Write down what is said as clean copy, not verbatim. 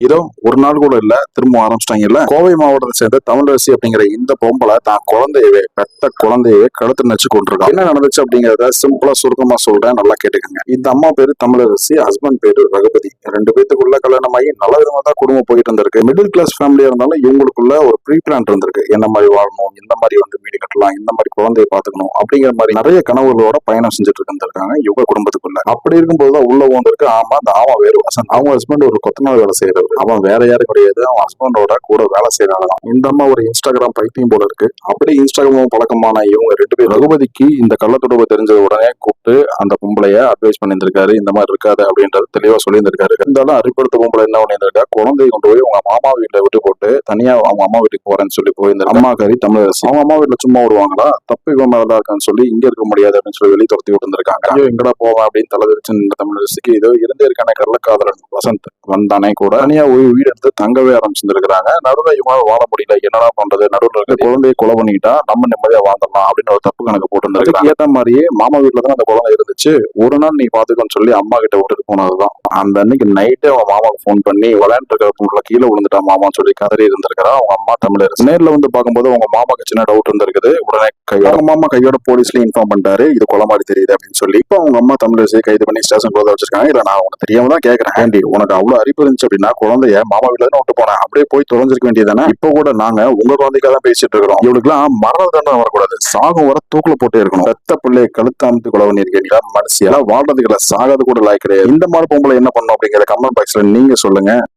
இதோ ஒரு நாள் கூட இல்ல திரும்ப ஆரம்பிச்சிட்டாங்கல்ல. கோவை மாவட்டத்தை சேர்ந்த தமிழரசி அப்படிங்கிற இந்த பொம்பளை தான் குழந்தையவே பெத்த குழந்தையவே கழுத்து நச்சு கொண்டிருக்கான். என்ன நடந்துச்சு அப்படிங்கறத சிம்பிளா சுருக்கமா சொல்றேன், நல்லா கேட்டுக்கங்க. இந்த அம்மா பேரு தமிழரசி, ஹஸ்பண்ட் பேரு ரகுபதி. ரெண்டு பேத்துக்குள்ள கல்யாணம் ஆகி நல்ல விதமா தான் குடும்பம் போயிட்டு இருந்திருக்கு. மிடில் கிளாஸ் ஃபேமிலியா இருந்தாலும் இவங்களுக்குள்ள ஒரு ப்ரீ பிளான் இருந்திருக்கு. என்ன மாதிரி வாழணும், இந்த மாதிரி வீடு கட்டலாம், இந்த மாதிரி குழந்தையை பாத்துக்கணும் அப்படிங்கிற மாதிரி நிறைய கனவுகளோட பயணம் செஞ்சுட்டு இருந்திருக்காங்க இவங்க குடும்பத்துக்குள்ள. அப்படி இருக்கும்போதுதான் உள்ள வந்திருக்கு. ஆமா, அந்த ஆமா வேறு வசந்த். அவங்க ஹஸ்பண்ட் ஒரு கொத்தனார் வேலை செய்யறவர். அவன் வேற யாரும் கிடையாது, அவன் ஹஸ்பண்டோட கூட வேலை செய்யறாங்களாம். இந்த அம்மா ஒரு இன்ஸ்டாகிராம் பைத்தியம் போல இருக்கு. அப்படியே இன்ஸ்டாகிராம் பழக்கமான இவங்க ரெண்டு பேரும் ரகுபதிக்கு இந்த கள்ளத்தொடர்பு தெரிஞ்ச உடனே கூப்பிட்டு அந்த பொம்பளைய அட்வைஸ் பண்ணியிருந்திருக்காரு. இந்த மாதிரி இருக்காது அப்படின்றது தெளிவா சொல்லியிருந்திருக்காரு. இருந்தாலும் அறிப்படுத்த பொம்பளை என்ன பண்ணியிருக்கா, குழந்தையை கொண்டு போய் உங்க மாமா வீட்டுல விட்டு போட்டு தனியா அவங்க அம்மா வீட்டுக்கு போறேன்னு சொல்லி போயிருந்த அம்மா கறி தமிழரசி. அவங்க அம்மா வீட்டுல சும்மா விடுவாங்களா, தப்பு இவன் மேலதான் இருக்கான்னு சொல்லி இங்க இருக்க முடியாது அப்படின்னு சொல்லி வெளியே துரத்தி விட்டு இருந்திருக்காங்க. ஐயோ எங்கடா போவேன் அப்படின்னு தலைவிரிச்சு நின்ற தமிழரசிக்கு இதோ இருந்தே இருக்கான கள்ளக்காதலன் வசந்த் வந்தானே கூட தனியா வீடு எடுத்து தங்கவே ஆரம்பிச்சிருக்காங்க. நடுவில் இவங்க வாழ முடியல, என்னடா பண்றது, நடுவில் இருக்க குழந்தைய கொலை பண்ணிட்டா நம்ம நிம்மதியா வாழ்ந்துடலாம் அப்படின்னு ஒரு தப்பு கணக்கு போட்டு ஏற்ற மாதிரியே மாமா வீட்டுல தான் அந்த குழந்தை இருந்துச்சு. ஒரு நாள் நீ பாத்துக்கன்னு சொல்லி அம்மா கிட்ட விட்டுட்டு போனதுதான். அந்த அன்னைக்கு நைட்டே அவன் மாமாவுக்கு போன் பண்ணி விளையாண்டு இருக்கிற பொருளை கீழே விழுந்துட்டா மாமான்னு சொல்லி கதறி இருந்திருக்கிறா அவங்க அம்மா தமிழரசு. நேர்ல வந்து பார்க்கும்போது அவங்க மாமாக்கு சின்ன டவுட் இருந்திருக்குது. உடனே அவங்க மாமா கையோட போலீஸ்ல இன்ஃபார்ம் பண்ணிட்டாரு, இது கொலை மாதிரி தெரியுது அப்படின்னு சொல்லி. இப்போ அவங்க அம்மா தமிழரசியை கைது பண்ணி ஸ்டேஷன் குள்ள வச்சிருக்காங்க. இல்ல நான் உனக்கு தெரியாம தான் கேட்கறேன், ஏண்டி உனக்கு அவ்வளவு அறிவு இருந்துச்சு அப்படின்னா குழந்தைய மாமா வீட்டுல தான் விட்டு போனேன், அப்படியே போய் தொலைஞ்சிருக்க வேண்டியதானே. இப்போ கூட நாங்க உங்க குழந்தைக்காக தான் பேசிட்டு இருக்கிறோம். இவளுக்கு எல்லாம் மரண தண்டனை வரக்கூடாது, சாகும் வர தூக்குல போட்டே இருக்கணும். பெத்த பிள்ளையை கழுத்து அமைத்து கொலை பண்ணிருக்கீங்களா, மனுஷியா வாழ்றதுக்குள்ள சாகாது கூட லாய் கிடையாது. இந்த மாதிரி பொம்பளை என்ன பண்ணும் அப்படிங்கிற கமெண்ட் பாக்ஸ்ல நீங்க சொல்லுங்க.